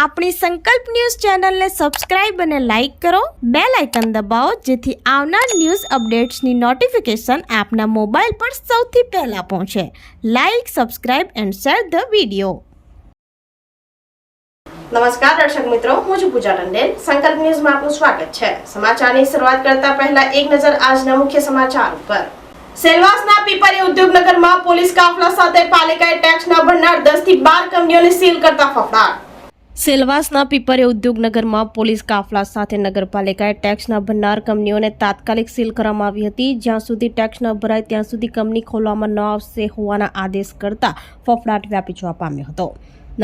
આપણી સંકલ્પ ન્યૂઝ ચેનલને સબસ્ક્રાઇબ અને લાઇક કરો, બેલ આઇકન દબાવો જેથી આવનાર ન્યૂઝ અપડેટ્સની નોટિફિકેશન આપના મોબાઈલ પર સૌથી પહેલા પહોંચે. Like, subscribe and share the video. નમસ્કાર દર્શક મિત્રો, હું છું પૂજા ટંડેલ. સંકલ્પ ન્યૂઝમાં આપનું સ્વાગત છે. સમાચારની શરૂઆત કરતા પહેલા એક નજર આજના મુખ્ય સમાચાર ઉપર. સેલવાસના પીપરી ઉદ્યોગનગરમાં પોલીસ કાફલા સાથે પાલિકાએ ટેક્સ ન ભરનાર 10 થી 12 કંપનીઓને સીલ કરતા ફફડાટ. સેલવાસના પીપરી ઉદ્યોગનગરમાં પોલીસ કાફલા સાથે નગરપાલિકાએ ટેક્સ ન ભરનાર કંપનીઓને તાત્કાલિક સીલ કરવામાં આવી હતી. જ્યાં સુધી ટેક્સ ન ભરાય ત્યાં સુધી કંપની ખોલવામાં ન આવશે હોવાના આદેશ કરતા ફફડાટ વ્યાપી જવા પામ્યો હતો.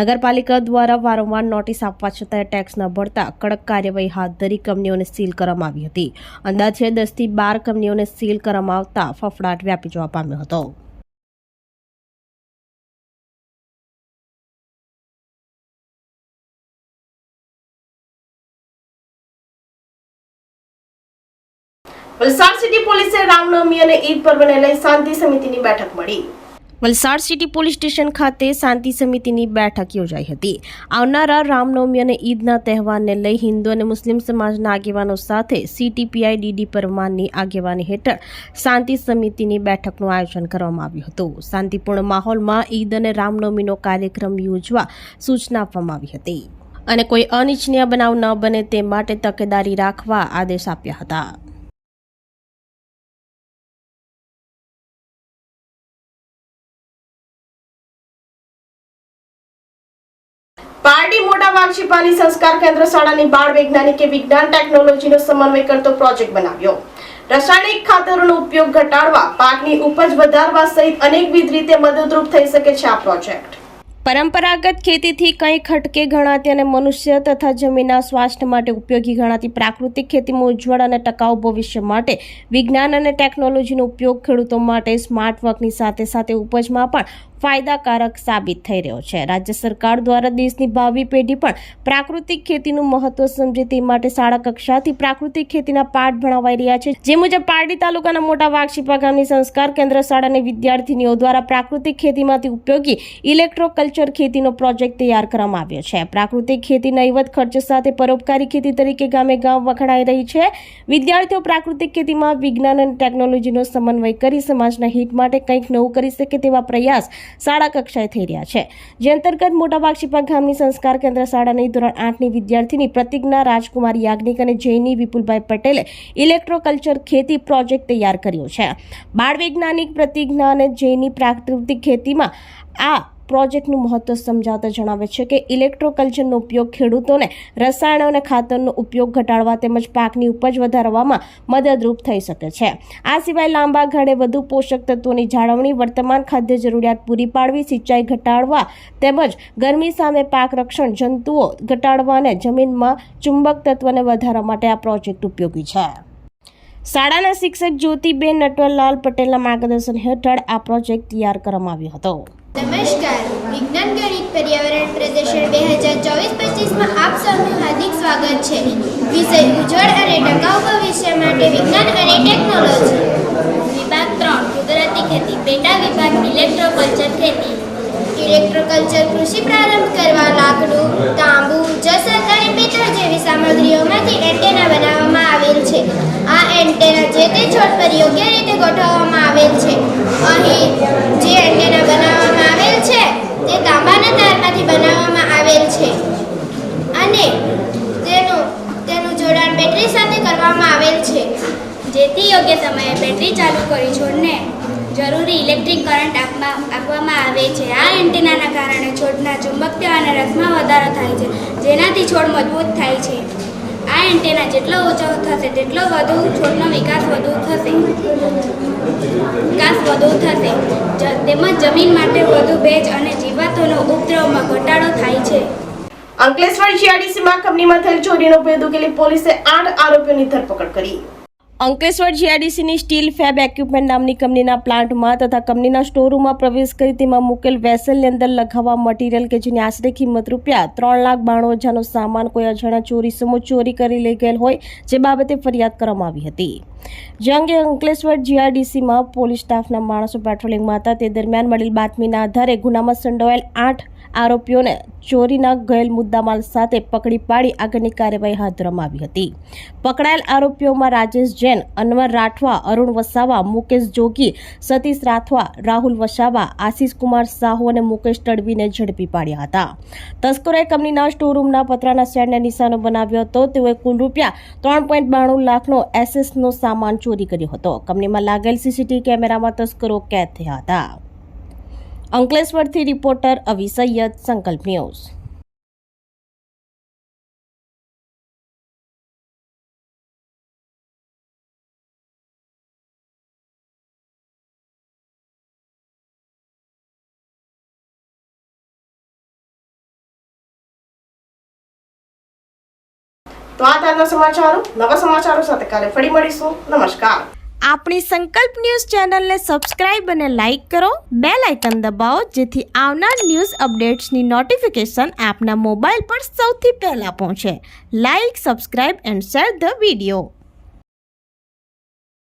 નગરપાલિકા દ્વારા વારંવાર નોટિસ આપવા છતાં ટેક્સ ન ભરતા કડક કાર્યવાહી હાથ ધરી કંપનીઓને સીલ કરવામાં આવી હતી. અંદાજે 10 થી 12 કંપનીઓને સીલ કરવામાં આવતા ફફડાટ વ્યાપી જવા પામ્યો હતો. વલસાડ સિટી પોલીસે રામનવમી અને ઈદ પર્વને લઈ શાંતિ સમિતિની બેઠક મળી. વલસાડ સિટી પોલીસ સ્ટેશન ખાતે શાંતિ સમિતિની બેઠક યોજાઈ હતી. આવનારા રામનવમી અને ઈદના તહેવારને લઈ હિન્દુ અને મુસ્લિમ સમાજના આગેવાનો સાથે CTPI DD પરમારની આગેવાની હેઠળ શાંતિ સમિતિની બેઠકનું આયોજન કરવામાં આવ્યું હતું. શાંતિપૂર્ણ માહોલમાં ઈદ અને રામનવમીનો કાર્યક્રમ યોજવા સૂચના આપવામાં આવી હતી અને કોઈ અનિચ્છનીય બનાવ ન બને તે માટે તકેદારી રાખવા આદેશ આપ્યા હતા. પારડી મોટા વાઘછીપાની સંસ્કાર કેન્દ્ર શાળાની બાળ વૈજ્ઞાનિકે વિજ્ઞાન ટેકનોલોજીનો સમન્વય કરતો પ્રોજેક્ટ બનાવ્યો. રાસાયણિક ખાતરોનો ઉપયોગ ઘટાડવા, પાકની ઉપજ વધારવા સહિત અનેકવિધ રીતે મદદરૂપ થઈ શકે છે આ પ્રોજેક્ટ. પરંપરાગત ખેતીથી કંઈક હટકે ગણાતી અને મનુષ્ય તથા જમીનના સ્વાસ્થ્ય માટે ઉપયોગી ગણાતી પ્રાકૃતિક ખેતીમાં ઉજ્જવળ અને ટકાઉ ભવિષ્ય માટે વિજ્ઞાન અને ટેકનોલોજીનો ઉપયોગ ખેડૂતો માટે સ્માર્ટ વર્કની સાથે સાથે ઉપજમાં પણ ફાયદાકારક સાબિત થઈ રહ્યો છે. રાજ્ય સરકાર દ્વારા દેશની ભાવિ પેઢી પણ પ્રાકૃતિક ખેતીનું મહત્વ સમજે તે માટે શાળા કક્ષાથી પ્રાકૃતિક ખેતીના પાઠ ભણાવાઈ રહ્યા છે. જે મુજબ પારડી તાલુકાના મોટા વાઘછીપા ગામની સંસ્કાર કેન્દ્ર શાળાની વિદ્યાર્થીનીઓ દ્વારા પ્રાકૃતિક ખેતીમાંથી ઉપયોગી ઇલેક્ટ્રોકલ્ચર ખેતીનો પ્રોજેક્ટ તૈયાર કરવામાં આવ્યો છે. પ્રાકૃતિક ખેતી નહીવત ખર્ચ સાથે પરોપકારી ખેતી તરીકે ગામે ગામ વખણાઈ રહી છે. વિદ્યાર્થીઓ પ્રાકૃતિક ખેતીમાં વિજ્ઞાન અને ટેકનોલોજીનો સમન્વય કરી સમાજના હિત માટે કંઈક નવું કરી શકે તેવા પ્રયાસ શાળા કક્ષાએ થઈ રહ્યા છે. જે અંતર્ગત મોટા વાઘછીપા ગામની સંસ્કાર કેન્દ્ર શાળાની ધોરણ 8ની વિદ્યાર્થીની પ્રતિજ્ઞા રાજકુમાર યાજ્ઞિક અને જૈની વિપુલભાઈ પટેલે ઇલેક્ટ્રોકલ્ચર ખેતી પ્રોજેક્ટ તૈયાર કર્યો છે. બાળ વૈજ્ઞાનિક પ્રતિજ્ઞા અને જૈની પ્રાકૃતિક ખેતીમાં આ પ્રોજેક્ટનું મહત્વ સમજાવતા જણાવે છે કે ઇલેક્ટ્રોકલ્ચરનો ઉપયોગ ખેડૂતોને રસાયણો અને ખાતરનો ઉપયોગ ઘટાડવા તેમજ પાકની ઉપજ વધારવામાં મદદરૂપ થઈ શકે છે. આ સિવાય લાંબા ગાળે વધુ પોષક તત્વોની જાળવણી, વર્તમાન ખાદ્ય જરૂરિયાત પૂરી પાડવી, સિંચાઈ ઘટાડવા તેમજ ગરમી સામે પાક રક્ષણ, જંતુઓ ઘટાડવા અને જમીનમાં ચુંબક તત્વને વધારવા માટે આ પ્રોજેક્ટ ઉપયોગી છે. શાળાના શિક્ષક જ્યોતિબેન નટવરલાલ પટેલના માર્ગદર્શન હેઠળ આ પ્રોજેક્ટ તૈયાર કરવામાં આવ્યો હતો. નમસ્કાર, વિજ્ઞાન ગણિત પર્યાવરણ પ્રદર્શન 2024-25માં આપ સૌનું હાર્દિક સ્વાગત છે. વિષય ઉજ્જવળ અને ટકાઉ ભવિષ્ય માટે વિજ્ઞાન અને ટેકનોલોજી. વિભાગ 3 કુદરતી ખેતી. પેટા વિભાગ ઇલેક્ટ્રોકલ્ચર ખેતી. ઇલેક્ટ્રોકલ્ચર કૃષિ પ્રારંભ કરવા લાકડું, તાંબુ, જસત અને પિત્તળ જેવી સામગ્રીઓમાંથી એન્ટેના બનાવવામાં આવેલ છે. આ એન્ટેના જે તે છોડ પર યોગ્ય રીતે ગોઠવવામાં આવેલ છે. અહીં જે એન્ટેના બનાવવામાં આવેલ છે તે તાંબાના તારમાંથી બનાવવામાં આવેલ છે અને તેનું જોડાણ બેટરી સાથે કરવામાં આવેલ છે, જેથી યોગ્ય સમયે બેટરી ચાલુ કરી છોડને જરૂરી ઇલેક્ટ્રિક કરંટ આપવામાં આવે છે. આ એન્ટેનાના કારણે છોડના ચુંબકત્વ અને રસમાં વધારો થાય છે, જેનાથી છોડ મજબૂત થાય છે. આ એન્ટેના જેટલો ઊંચો થશે તેટલો વધુ છોડનો વિકાસ વધુ થશે તેમજ જમીન માટે વધુ ભેજ અને જીવાતોનો ઉપદ્રવમાં ઘટાડો થાય છે. અંકલેશ્વર GIDCમાં કંપનીમાં થયેલ ચોરીનો ભેદ ઉકેલી પોલીસે 8 આરોપીઓની ધરપકડ કરી. અંકલેશ્વર GIDCની સ્ટીલ ફેબ ઇક્વિપમેન્ટ નામની કંપનીના પ્લાન્ટમાં તથા કંપનીના સ્ટોરરૂમમાં પ્રવેશ કરી તેમાં મૂકેલ વેસલની અંદર લગાવવા મટીરિયલ કે જેની આશરે કિંમત ₹3,92,000નો સામાન કોઈ અજાણ્યા ચોરીસમો ચોરી કરી લઈ ગયેલ હોય જે બાબતે ફરિયાદ કરવામાં આવી હતી. જે અંગે અંકલેશ્વર GIDCમાં પોલીસ સ્ટાફના માણસો પેટ્રોલિંગમાં હતા તે દરમિયાન મળેલ બાતમીના આધારે ગુનામાં સંડોવાયેલ 8 આરોપીઓને ચોરીના ગયેલ મુદ્દામાલ સાથે પકડી પાડી આગળની કાર્યવાહી હાથ ધરવામાં આવી હતી. પકડાયેલ આરોપીઓમાં રાજેશ જૈન, અનવર રાઠવા, અરુણ વસાવા, મુકેશ જોગી, સતીશ રાઠવા, રાહુલ વસાવા, આશીષ કુમાર સાહુ અને મુકેશ તડવીને ઝડપી પાડ્યા હતા. તસ્કરોએ કંપનીના સ્ટોરરૂમના પતરાના શેડને નિશાનો બનાવ્યો હતો. તેઓએ કુલ રૂપિયા 3.92 લાખનો એસએસનો સામાન ચોરી કર્યો હતો. કંપનીમાં લાગેલ સીસીટીવી કેમેરામાં તસ્કરો કેદ થયા હતા. અંકલેશ્વરથી રિપોર્ટર અવી સૈયદ, સંકલ્પ ન્યૂઝ. તો આ તાજના સમાચારો. નવા સમાચારો સાથે કાલે ફરી મળીશું. નમસ્કાર. આપણી સંકલ્પ ન્યૂઝ ચેનલને સબસ્ક્રાઇબ અને લાઇક કરો. બેલ આઇકન દબાવો જેથી આવનાર ન્યૂઝ અપડેટ્સની નોટિફિકેશન આપના મોબાઈલ પર સૌથી પહેલા પહોંચે. Like, subscribe and share the video.